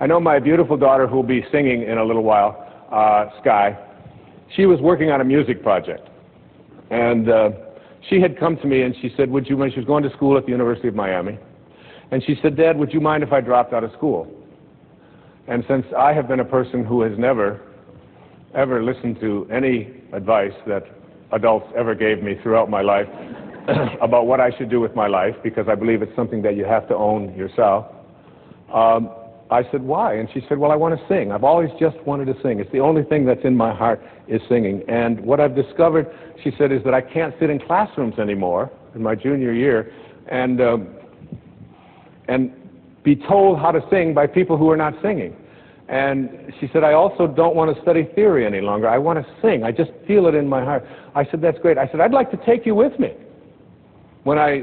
I know my beautiful daughter, who will be singing in a little while, Sky. She was working on a music project, and she had come to me and she said, would you mind, she was going to school at the University of Miami, and she said, Dad, would you mind if I dropped out of school? And since I have been a person who has never, ever listened to any advice that adults ever gave me throughout my life about what I should do with my life, because I believe it's something that you have to own yourself, I said, why? And she said, well, I want to sing. I've always just wanted to sing. It's the only thing that's in my heart is singing. And what I've discovered, she said, is that I can't sit in classrooms anymore in my junior year and be told how to sing by people who are not singing. And she said, I also don't want to study theory any longer. I want to sing. I just feel it in my heart. I said, that's great. I said, I'd like to take you with me when I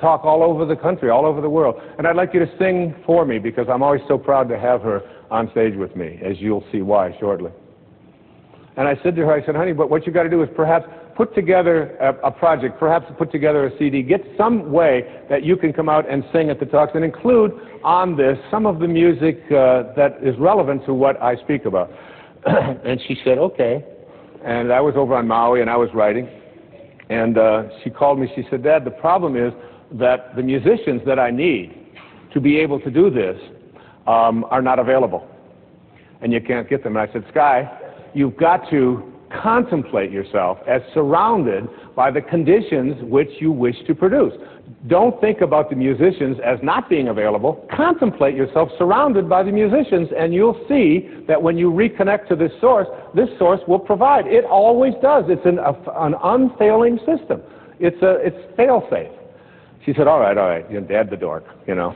talk all over the country, all over the world. And I'd like you to sing for me, because I'm always so proud to have her on stage with me, as you'll see why shortly. And I said to her, I said, honey, but what you got to do is perhaps put together a project, perhaps put together a CD, get some way that you can come out and sing at the talks and include on this some of the music that is relevant to what I speak about. And she said, okay. And I was over on Maui and I was writing. And she called me, she said, Dad, the problem is that the musicians that I need to be able to do this are not available. And you can't get them. And I said, Sky, you've got to contemplate yourself as surrounded by the conditions which you wish to produce. Don't think about the musicians as not being available. Contemplate yourself surrounded by the musicians, and you'll see that when you reconnect to this source will provide. It always does. It's an unfailing system. It's fail-safe. She said, all right, you Dad the dork, you know.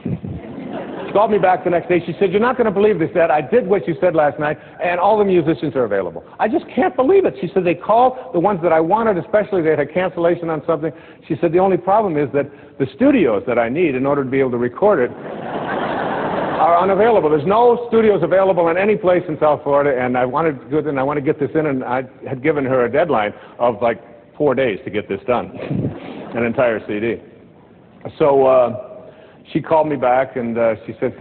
She called me back the next day. She said, you're not going to believe this, Dad. I did what you said last night, and all the musicians are available. I just can't believe it. She said, they called the ones that I wanted, especially they had a cancellation on something. She said, the only problem is that the studios that I need in order to be able to record it are unavailable. There's no studios available in any place in South Florida, and I want to get this in, and I had given her a deadline of like 4 days to get this done, an entire CD. So she called me back and she said,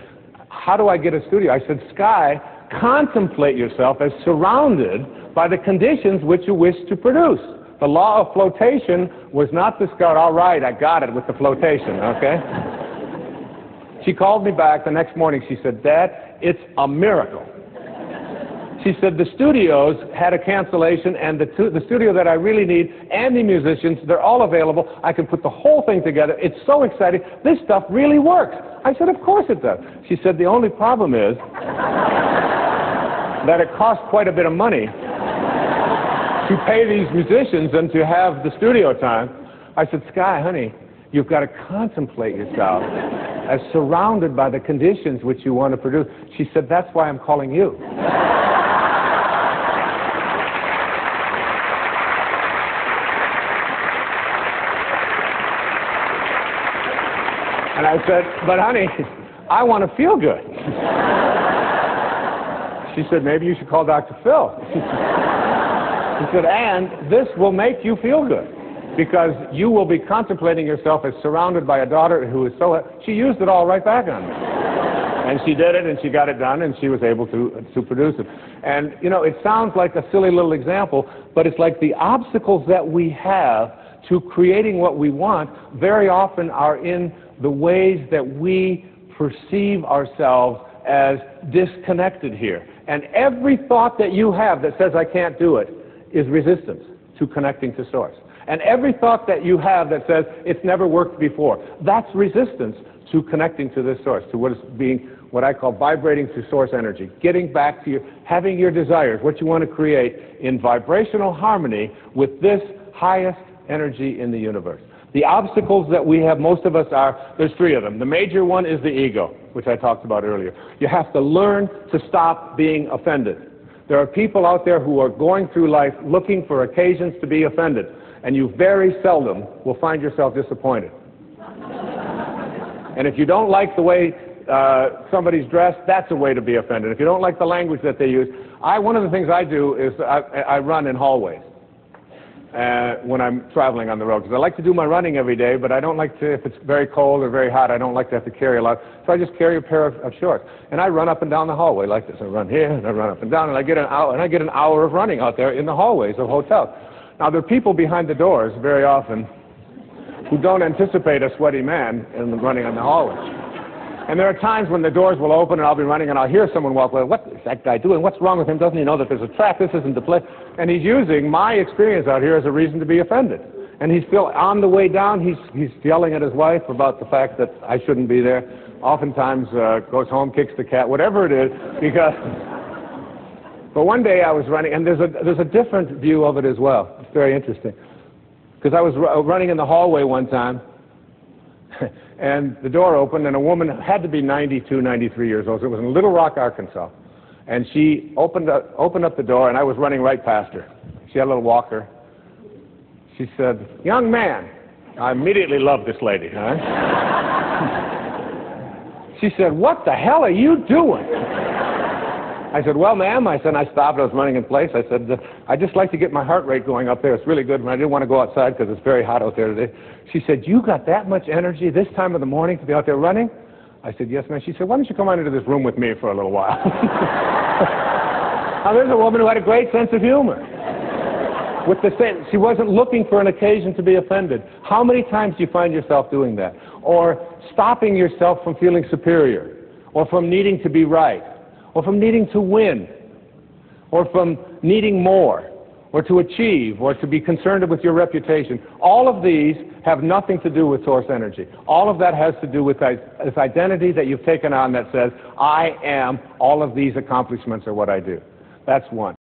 how do I get a studio? I said, Sky, contemplate yourself as surrounded by the conditions which you wish to produce. The law of flotation was not discovered. All right, I got it with the flotation, okay? She called me back the next morning. She said, Dad, it's a miracle. She said, the studios had a cancellation, and the studio that I really need and the musicians, they're all available. I can put the whole thing together. It's so exciting. This stuff really works. I said, of course it does. She said, the only problem is that it costs quite a bit of money to pay these musicians and to have the studio time. I said, Sky, honey, you've got to contemplate yourself as surrounded by the conditions which you want to produce. She said, that's why I'm calling you. And I said, but honey, I want to feel good. She said, maybe you should call Dr. Phil. She said, and this will make you feel good, because you will be contemplating yourself as surrounded by a daughter who is so... She used it all right back on me. And she did it, and she got it done, and she was able to produce it. And, you know, it sounds like a silly little example, but it's like the obstacles that we have to creating what we want very often are in the ways that we perceive ourselves as disconnected here. And every thought that you have that says, I can't do it, is resistance to connecting to Source. And every thought that you have that says, it's never worked before, that's resistance to connecting to this Source, to what is being, what I call vibrating to Source energy, getting back to your, having your desires, what you want to create in vibrational harmony with this highest energy in the universe. The obstacles that we have, most of us are, there's three of them. The major one is the ego, which I talked about earlier. You have to learn to stop being offended. There are people out there who are going through life looking for occasions to be offended, and you very seldom will find yourself disappointed. And if you don't like the way somebody's dressed, that's a way to be offended. If you don't like the language that they use, one of the things I do is I run in hallways. when I'm traveling on the road, because I like to do my running every day, but I don't like to, if it's very cold or very hot, I don't like to have to carry a lot. So I just carry a pair of shorts, and I run up and down the hallway like this. I run here and I run up and down, and I get an hour of running out there in the hallways of hotels. Now there are people behind the doors very often who don't anticipate a sweaty man in running on the hallway. And there are times when the doors will open and I'll be running and I'll hear someone walk away. What is that guy doing? What's wrong with him? Doesn't he know that there's a trap? This isn't the place. And he's using my experience out here as a reason to be offended. And he's still on the way down. He's yelling at his wife about the fact that I shouldn't be there. Oftentimes goes home, kicks the cat, whatever it is. Because. But one day I was running, and there's a different view of it as well. It's very interesting. Because I was running in the hallway one time. And the door opened, and a woman had to be 92, 93 years old. So it was in Little Rock, Arkansas. And she opened up the door, and I was running right past her. She had a little walker. She said, "Young man." I immediately loved this lady. Huh? She said, "What the hell are you doing?" I said, "Well, ma'am," I said, I stopped. I was running in place. I said, "I just like to get my heart rate going up there. It's really good. And I didn't want to go outside because it's very hot out there today." She said, "You got that much energy this time of the morning to be out there running?" I said, "Yes, ma'am." She said, "Why don't you come on into this room with me for a little while?" Now, there's a woman who had a great sense of humor. With the same, she wasn't looking for an occasion to be offended. How many times do you find yourself doing that? Or stopping yourself from feeling superior, or from needing to be right, or from needing to win, or from needing more, or to achieve, or to be concerned with your reputation. All of these have nothing to do with source energy. All of that has to do with this identity that you've taken on that says, I am, all of these accomplishments are what I do. That's one.